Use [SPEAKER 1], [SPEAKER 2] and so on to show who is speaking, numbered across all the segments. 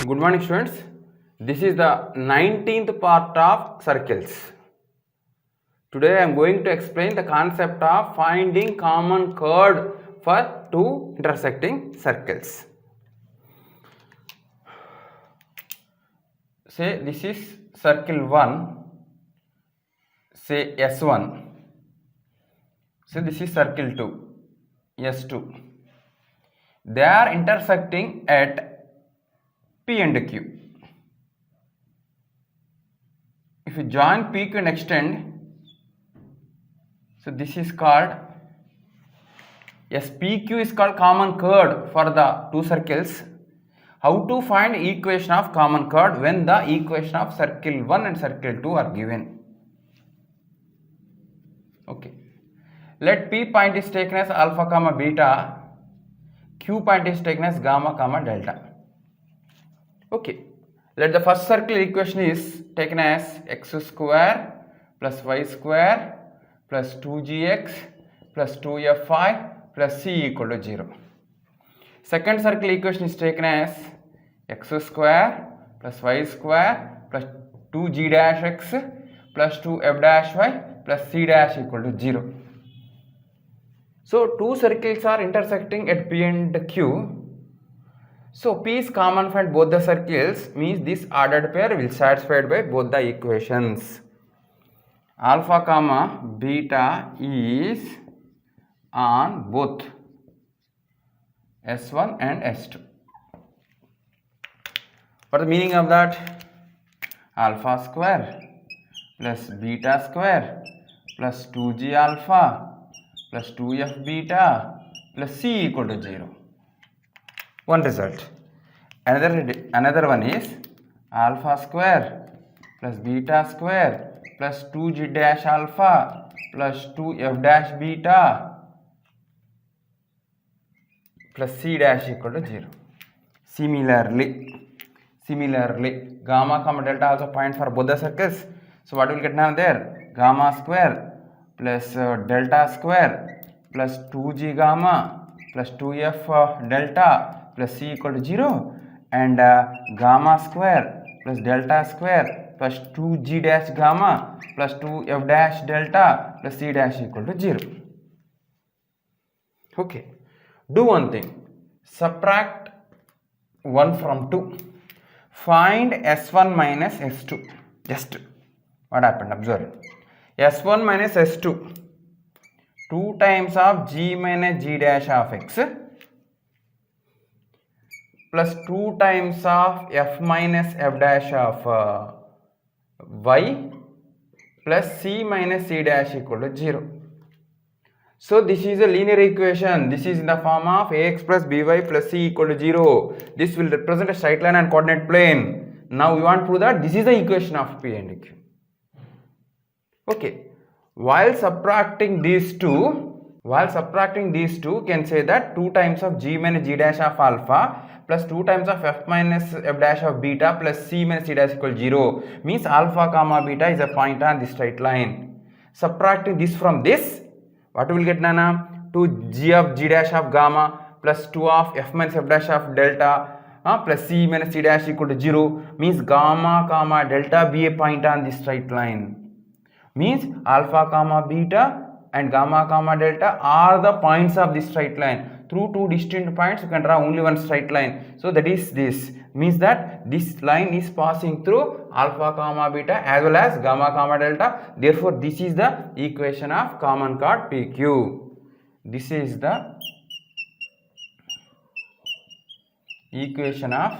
[SPEAKER 1] Good morning, students. This is the 19th part of circles. Today I am going to explain the concept of finding common chord for two intersecting circles. Say this is circle 1, say S1. Say this is circle 2, S2. They are intersecting at P and Q. If you join PQ and extend, so this is called, yes, PQ is called common chord for the two circles. How to find equation of common chord when the equation of circle 1 and circle 2 are given? Okay. Let P point is taken as alpha comma beta, Q point is taken as gamma comma delta. Okay, let the first circle equation is taken as x square plus y square plus 2gx plus 2fy plus c equal to 0. Second circle equation is taken as x square plus y square plus 2g dash x plus 2f dash y plus c dash equal to 0. So, two circles are intersecting at P and Q. So, P is common for both the circles, means this ordered pair will satisfied by both the equations. Alpha comma beta is on both S1 and S2. What is the meaning of that? Alpha square plus beta square plus 2g alpha plus 2f beta plus c equal to 0. One result. Another one is alpha square plus beta square plus 2g dash alpha plus 2f dash beta plus c dash equal to 0. Similarly, gamma comma delta also point for both the circles. So what will get now there? Gamma square plus delta square plus 2g gamma plus 2f delta plus c equal to 0, and gamma square plus delta square plus 2g dash gamma plus 2f dash delta plus c dash equal to 0. Okay, do one thing, subtract 1 from 2, find S1 minus S2. Just what happened, observe. S1 minus S2, 2 times of g minus g dash of x plus 2 times of f minus f dash of y plus c minus c dash equal to 0. So this is a linear equation. This is in the form of ax plus by plus c equal to 0. This will represent a straight line and coordinate plane. Now we want to prove that this is the equation of P and Q. Okay. While subtracting these two, can say that 2 times of g minus g dash of alpha plus 2 times of f minus f dash of beta plus c minus c dash equal to 0 means alpha comma beta is a point on this straight line. Subtracting this from this, what will get nana? 2 g of g dash of gamma plus 2 of f minus f dash of delta plus c minus c dash equal to 0 means gamma comma delta be a point on this straight line. Means alpha comma beta and gamma comma delta are the points of this straight line. Through two distinct points you can draw only one straight line. So that is this. Means that this line is passing through alpha comma beta as well as gamma comma delta. Therefore this is the equation of common chord PQ. This is the equation of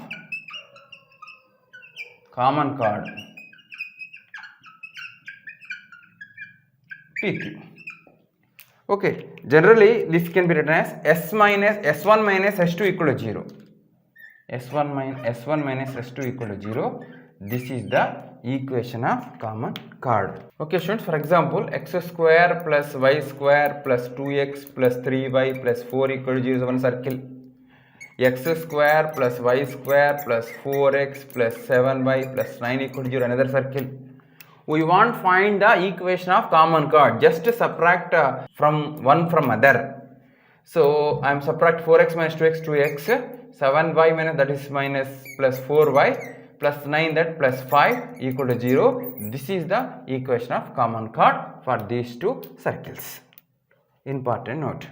[SPEAKER 1] common chord PQ. Okay, generally this can be written as S1 minus S2 equal to 0. S1 minus S2 equal to 0. This is the equation of common chord. Okay, students, for example, x square plus y square plus 2x plus 3y plus 4 equal to 0 is one circle. X square plus y square plus 4x plus 7y plus 9 equal to 0 another circle. We want to find the equation of common chord. Just subtract from one from other. So I am subtract 4x minus 2x 2x 7y minus that is minus plus 4y plus 9 that plus 5 equal to 0. This is the equation of common chord for these two circles. Important note.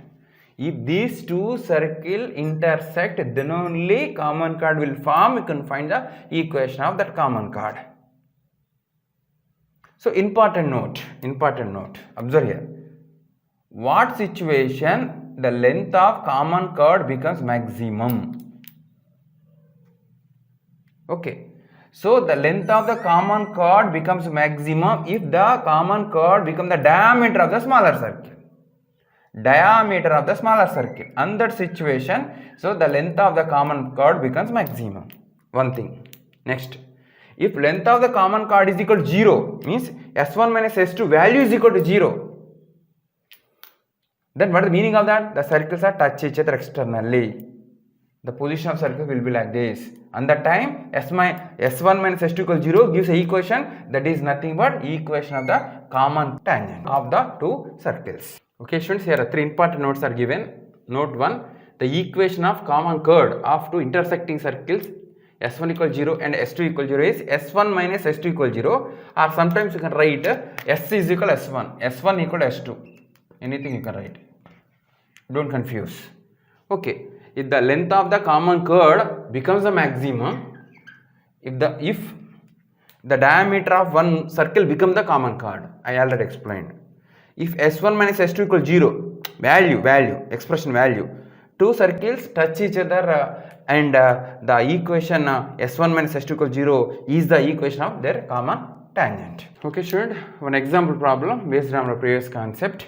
[SPEAKER 1] If these two circles intersect, then only common chord will form. You can find the equation of that common chord. So important note, observe here. What situation the length of common chord becomes maximum? Okay. So the length of the common chord becomes maximum if the common chord becomes the diameter of the smaller circle. And that situation, so the length of the common chord becomes maximum. One thing. Next, if length of the common chord is equal to 0, means S1 minus S2 value is equal to 0, then what is the meaning of that? The circles are touch each other externally. The position of circle will be like this. And that time S1 minus S2 equals 0 gives a equation that is nothing but equation of the common tangent of the two circles. Okay students, here are three important notes are given. Note 1, the equation of common chord of two intersecting circles S1 equals 0 and S2 equals 0 is S1 minus S2 equals 0, or sometimes you can write S is equal to S1, S1 equal to S2. Anything you can write. Don't confuse. Okay. If the length of the common chord becomes the maximum, if the diameter of one circle becomes the common chord, I already explained. If S1 minus S2 equals 0, expression value, two circles touch each other and the equation S1 minus S2 equals 0 is the equation of their common tangent. Okay student, one example problem based on our previous concept.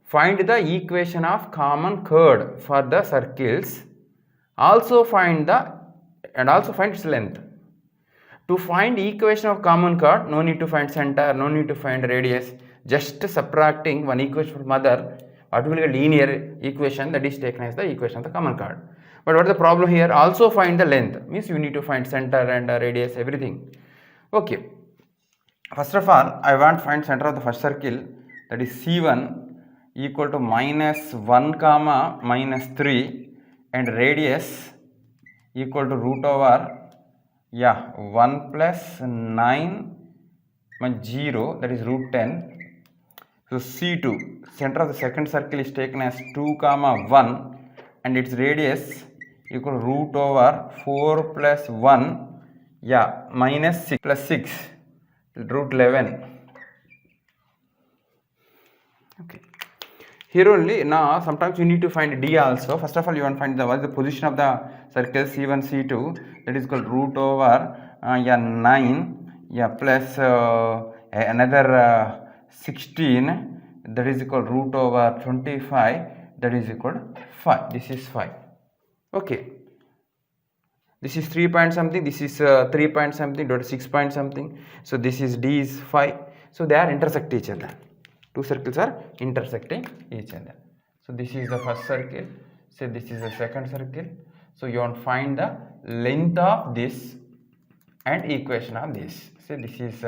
[SPEAKER 1] Find the equation of common chord for the circles. Also find its length. To find equation of common chord, no need to find center, no need to find radius. Just subtracting one equation from other, what will be a linear equation that is taken as the equation of the common chord. But what is the problem here? Also find the length. Means you need to find center and radius, everything. Okay. First of all, I want to find center of the first circle, that is C1 equal to minus 1 comma minus 3 and radius equal to root over 1 plus 9 0, that is root 10. So C2, center of the second circle is taken as 2 comma 1 and its radius equal to root over 4 plus 1 minus 6 plus 6 root 11. Okay. Here only, now sometimes you need to find D also. First of all, you want to find what is the position of the circle C1, C2, that is called root over 9 plus another 16, that is equal root over 25, that is equal to 5. This is 5. Okay. This is 3 point something, this is 3 point something, dot 6 point something. So this is D is 5. So they are intersect each other. Two circles are intersecting each other. So this is the first circle. Say this is the second circle. So you want to find the length of this and equation of this. Say this is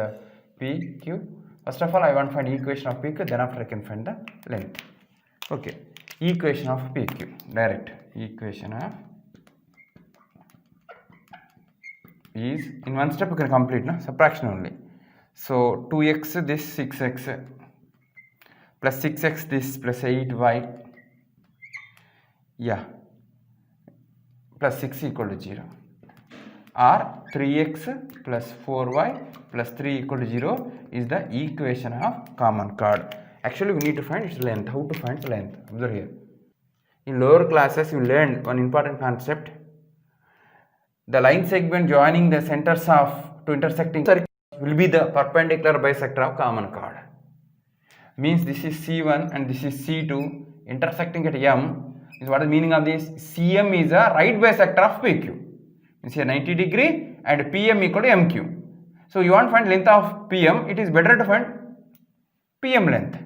[SPEAKER 1] PQ. First of all, I want to find equation of PQ. Then after I can find the length. Okay. Equation of PQ. Direct equation of is in one step you can complete, no? Subtraction only. So 2x this 6x plus 6x this plus 8y plus 6 equal to 0, or 3x plus 4y plus 3 equal to 0 is the equation of common chord. Actually we need to find its length. How to find its length? Observe here. In lower classes you learned one important concept. The line segment joining the centers of two intersecting circles will be the perpendicular bisector of common chord. Means this is C1 and this is C2 intersecting at M. Is what is the meaning of this? CM is a right bisector of PQ. Means here 90 degree and PM equal to MQ. So you want to find length of PM, it is better to find PM length.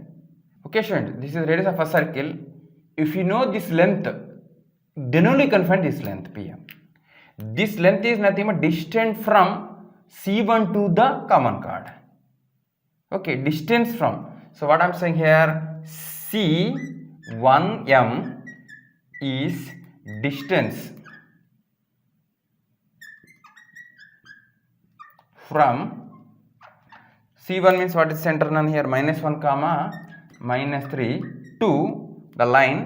[SPEAKER 1] Okay students, this is radius of a circle. If you know this length, then only you can find this length PM. This length is nothing but distance from C1 to the common chord. Okay, distance from. So what I am saying here, C1M is distance from C1 means what is center none here, -1 comma -3 to the line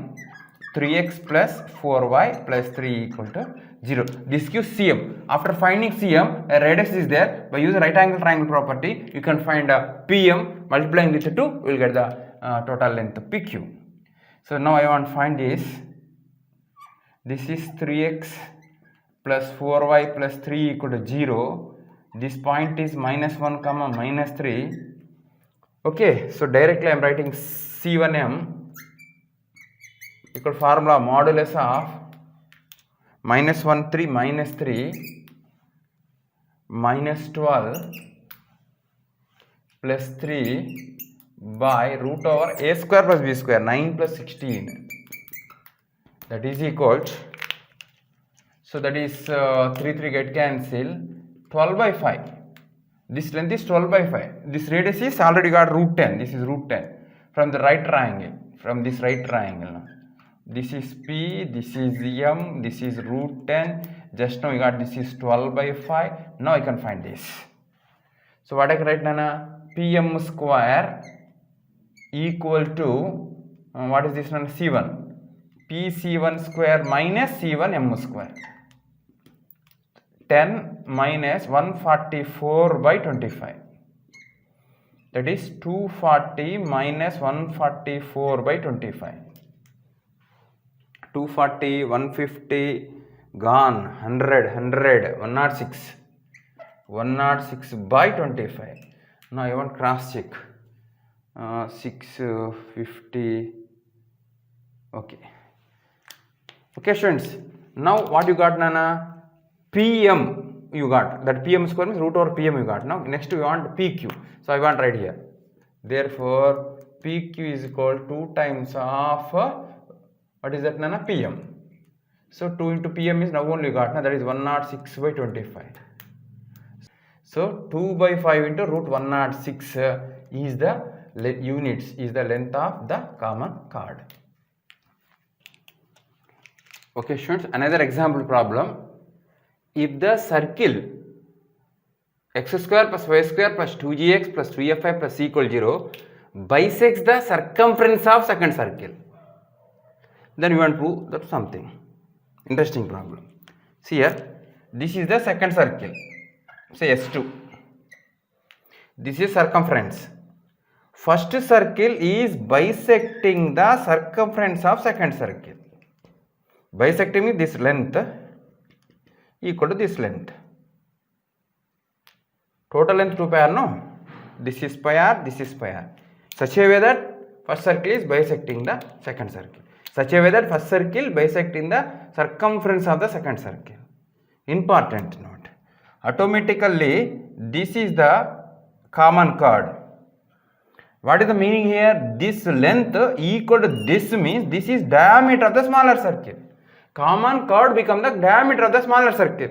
[SPEAKER 1] 3x plus 4y plus 3 equal to 0. This gives CM. After finding CM, a radius is there. By using right angle triangle property, you can find PM. Multiplying with 2, we will get the total length PQ. So now I want to find this. This is 3x plus 4y plus 3 equal to 0. This point is -1 comma -3. Okay, so directly I am writing C1m equal formula modulus of -1 3 -3 -12 plus 3 by root over a square plus b square, 9 plus 16, that is equal to, so that is 3 3 get cancel, 12 by 5. This length is 12 by 5. This radius is already got root 10. This is root 10 from the right triangle, from this right triangle. This is P, this is M, this is root 10. Just now we got this is 12 by 5. Now I can find this. So what I can write now? PM square equal to, what is this now? C1. PC1 square minus C1 M square. 10 minus 144 by 25. That is 240 minus 144 by 25. 240, 150, gone, 100, 106. 106 by 25. Now I want cross check. 650. Okay. Okay, students. Now what you got, Nana? PM you got. That PM square means root over PM you got. Now next we want PQ. So I want right here. Therefore PQ is equal to 2 times of what is that, Nana? PM. So 2 into PM is now only got, now that is 106 by 25. So 2 by 5 into root 106 is the units, is the length of the common chord. Okay, students, another example problem. If the circle x square plus y square plus 2gx plus 3fi plus c equal 0 bisects the circumference of second circle, then we want to prove that something interesting problem. See here, this is the second circle, say S2. This is circumference. First circle is bisecting the circumference of second circle. Bisecting means this length equal to this length. Total length 2 pi r, no? This is pi r, this is pi r. Such a way that first circle is bisecting the second circle. Such a way that first circle bisecting the circumference of the second circle. Important note. Automatically, this is the common chord. What is the meaning here? This length equal to this means this is diameter of the smaller circle. Common chord becomes the diameter of the smaller circle.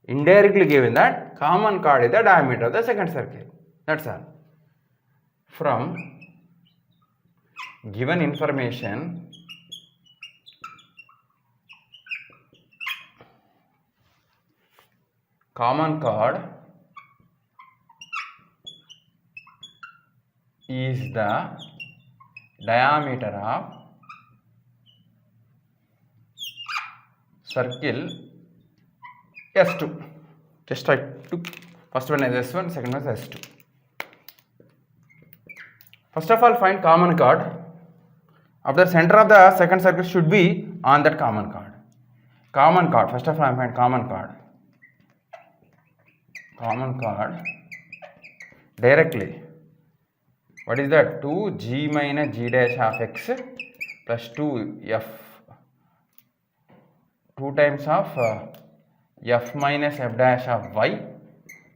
[SPEAKER 1] Indirectly given that common chord is the diameter of the second circle. That's all. From given information, common chord is the diameter of circle S2. Just I took first one as S1, second one as S2. First of all, find common chord. After the center of the second circle should be on that common chord. Common chord. First of all, I find common chord. Common chord directly. What is that? 2g minus g dash of x plus 2f, 2 times of f minus f dash of y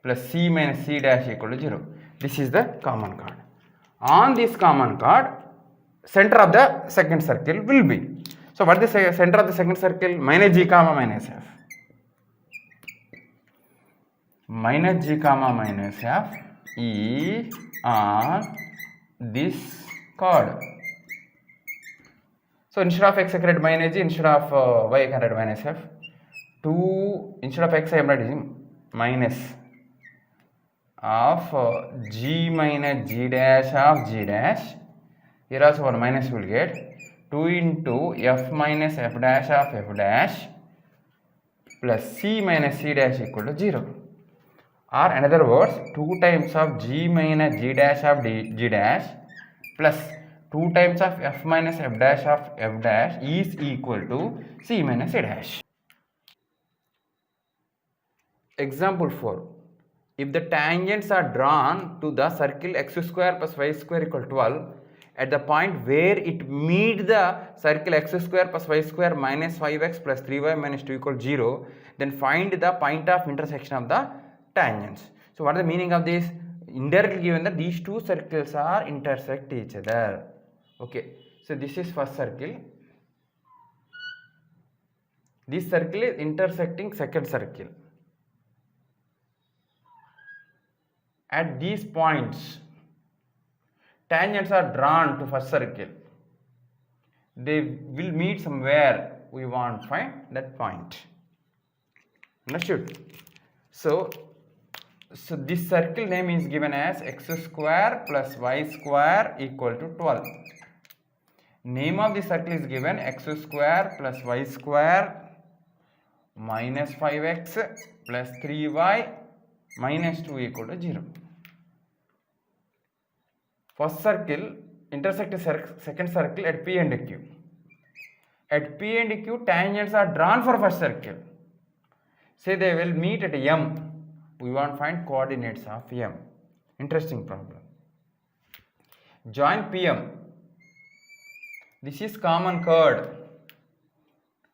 [SPEAKER 1] plus c minus c dash equal to 0. This is the common chord. On this common chord, center of the second circle will be. So what is the center of the second circle? Minus g comma minus f. Minus g comma minus f is on this chord. So instead of x I can write minus g, instead of y I can write minus f. 2 instead of x I am writing minus of g minus g dash of g dash. Here also one minus will get 2 into f minus f dash of f dash plus c minus c dash equal to 0. Or in other words, 2 times of g minus g dash of g dash plus 2 times of f minus f dash of f dash is equal to c minus c dash. Example 4. If the tangents are drawn to the circle x square plus y square equal to 12 at the point where it meets the circle x square plus y square minus 5x plus 3y minus 2 equal to 0, then find the point of intersection of the tangents. So what is the meaning of this? Indirectly given that these two circles are intersect each other. Okay, so this is first circle. This circle is intersecting second circle. At these points, tangents are drawn to first circle. They will meet somewhere. We want to find that point. Understood? So this circle name is given as x square plus y square equal to 12. Name of the circle is given x square plus y square minus 5x plus 3y minus 2 equal to 0. First circle intersect second circle at P and Q. At P and Q, tangents are drawn for first circle. Say they will meet at M. We want to find coordinates of M. Interesting problem. Join PM. This is common chord.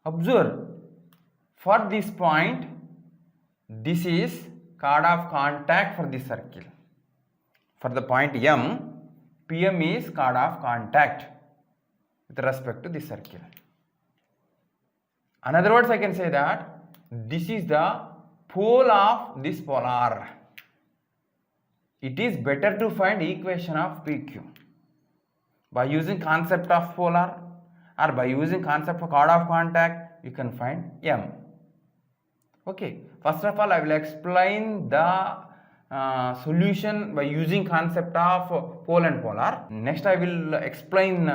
[SPEAKER 1] Observe. For this point, this is chord of contact for this circle. For the point M, PM is chord of contact with respect to this circle. In other words, I can say that this is the pole of this polar. It is better to find equation of PQ by using concept of polar or by using concept of chord of contact. You can find M. Okay, first of all I will explain the solution by using concept of pole and polar. Next I will explain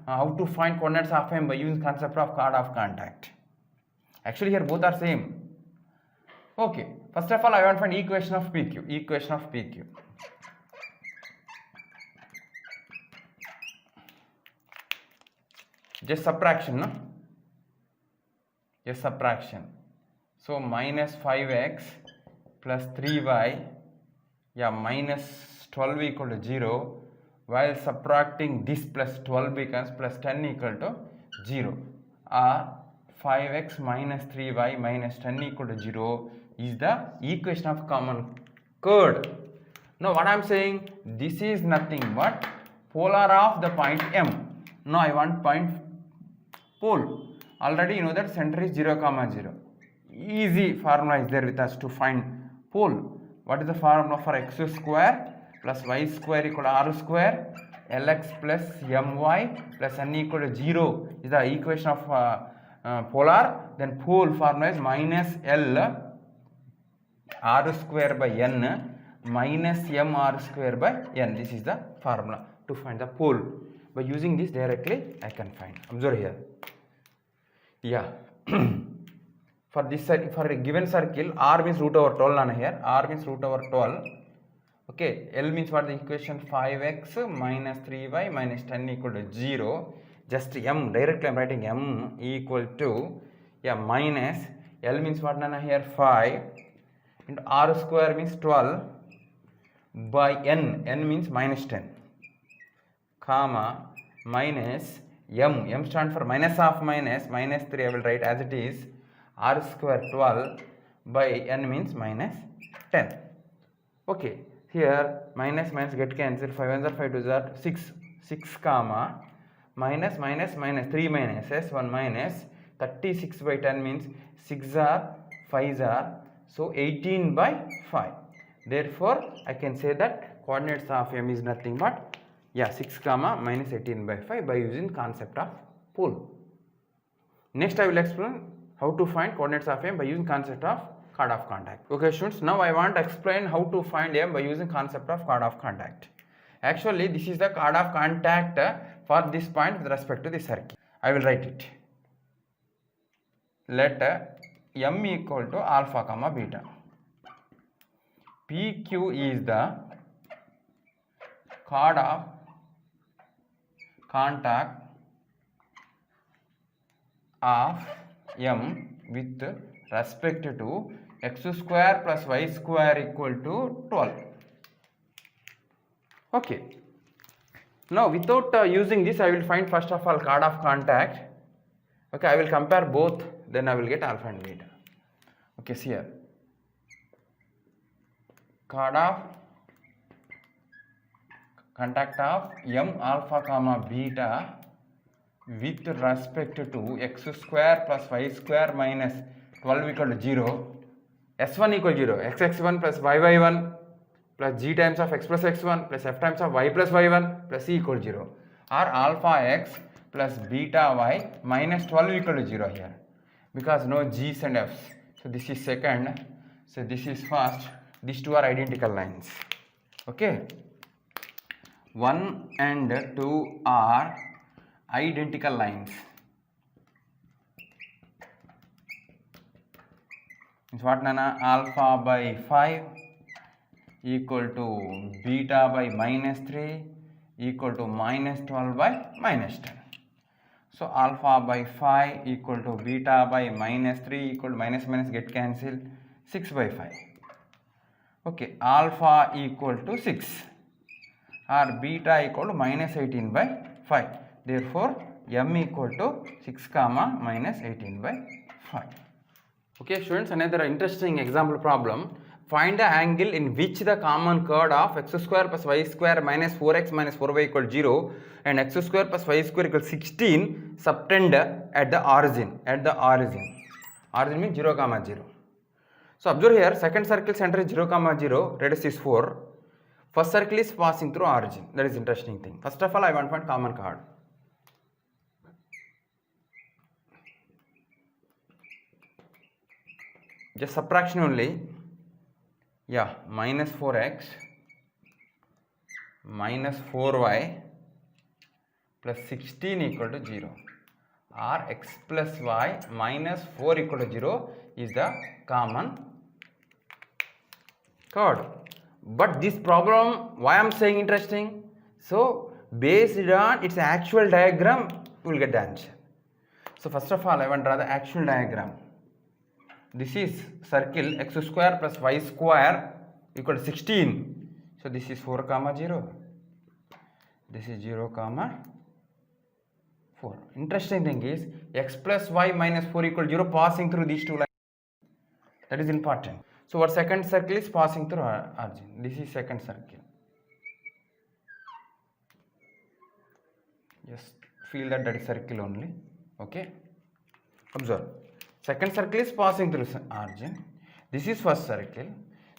[SPEAKER 1] how to find coordinates of M by using concept of chord of contact. Actually here both are same. Okay, first of all I want to find equation of PQ. Equation of PQ. Just subtraction, no? Just subtraction. So minus 5x plus 3y, yeah, minus 12 equal to 0. While subtracting this plus 12 becomes plus 10 equal to 0. Or 5x minus 3y minus 10 equal to 0 is the equation of common chord. Now what I am saying, this is nothing but polar of the point M. Now I want point pole. Already you know that center is 0, 0. Easy formula is there with us to find pole. What is the formula for x square plus y square equal to r square? Lx plus my plus n equal to 0 is the equation of polar. Then pole formula is minus L r square by n minus m r square by n. This is the formula to find the pole. By using this directly I can find. Observe here. Yeah. For this for a given circle, r means root over 12 on here. R means root over 12. Okay. L means what? The equation 5x minus 3y minus 10 equal to 0. Just m directly I am writing m equal to, yeah, minus L means what on here? 5 into r square means 12 by n. N means minus 10. Comma minus m stands for minus of minus 3 I will write as it is, r square 12 by n means minus 10. Okay, here minus get cancelled, 5 1s are 5 2s are 6 comma minus 3 minuses 1 minus 36 by 10 means 6 are 5s are, so 18 by 5. Therefore I can say that coordinates of M is nothing but, yeah, 6 comma minus 18 by 5 by using concept of pole. Next I will explain how to find coordinates of M by using concept of chord of contact. Okay students, now I want to explain how to find M by using concept of chord of contact. Actually this is the chord of contact for this point with respect to the circle. I will write it. Let M equal to alpha comma beta. PQ is the chord of contact of M with respect to x square plus y square equal to 12. Okay. Now without using this, I will find first of all chord of contact. Okay, I will compare both, then I will get alpha and beta. Okay, see here. Chord of contact of M alpha comma beta with respect to x square plus y square minus 12 equal to 0, s1 equal to 0, xx1 plus yy1 plus g times of x plus x1 plus f times of y plus y1 plus c equal to 0, or alpha x plus beta y minus 12 equal to 0 here, because no g's and f's. So this is second, so this is first. These two are identical lines. Okay, 1 and 2 are identical lines. It's what nana? Alpha by 5 equal to beta by minus 3 equal to minus 12 by minus 10. So alpha by 5 equal to beta by minus 3 equal to minus minus get cancelled, 6 by 5. Okay, alpha equal to 6 or beta equal to minus 18 by 5. Therefore, M equal to 6 comma minus 18 by 5. Okay students, another interesting example problem. Find the angle in which the common chord of x square plus y square minus 4x minus 4y equal to 0 and x square plus y square equal to 16 subtend at the origin. Origin means 0 comma 0. So observe here, second circle center is 0 comma 0, radius is 4. First circle is passing through origin. That is interesting thing. First of all, I want to find common chord. Just subtraction only. Yeah, minus 4x minus 4y plus 16 equal to 0, or x plus y minus 4 equal to 0 is the common chord. But this problem, why I am saying interesting? So based on its actual diagram, you will get the answer. So first of all, I want to draw the actual diagram. This is circle x square plus y square equal to 16. So this is 4 comma 0. This is 0 comma 4. Interesting thing is x plus y minus 4 equal to 0 passing through these two lines. That is important. So our second circle is passing through origin. This is second circle. Just feel that is circle only. Okay. Observe. Second circle is passing through origin. This is first circle.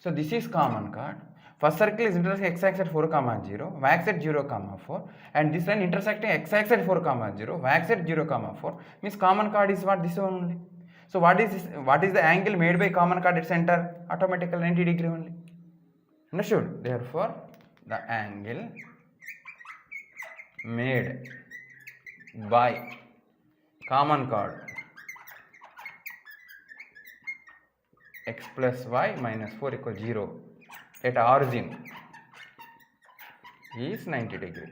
[SPEAKER 1] So this is common chord. First circle is intersecting x-axis at 4 comma 0, y-axis at 0 comma 4, and this line intersecting x-axis at 4 comma 0, y-axis at 0 comma 4. Means common chord is what? This one only. So what is this? What is the angle made by common chord at center? Automatically 90 degree only. Understood? Therefore, the angle made by common chord x plus y minus 4 equal 0 at origin is 90 degree.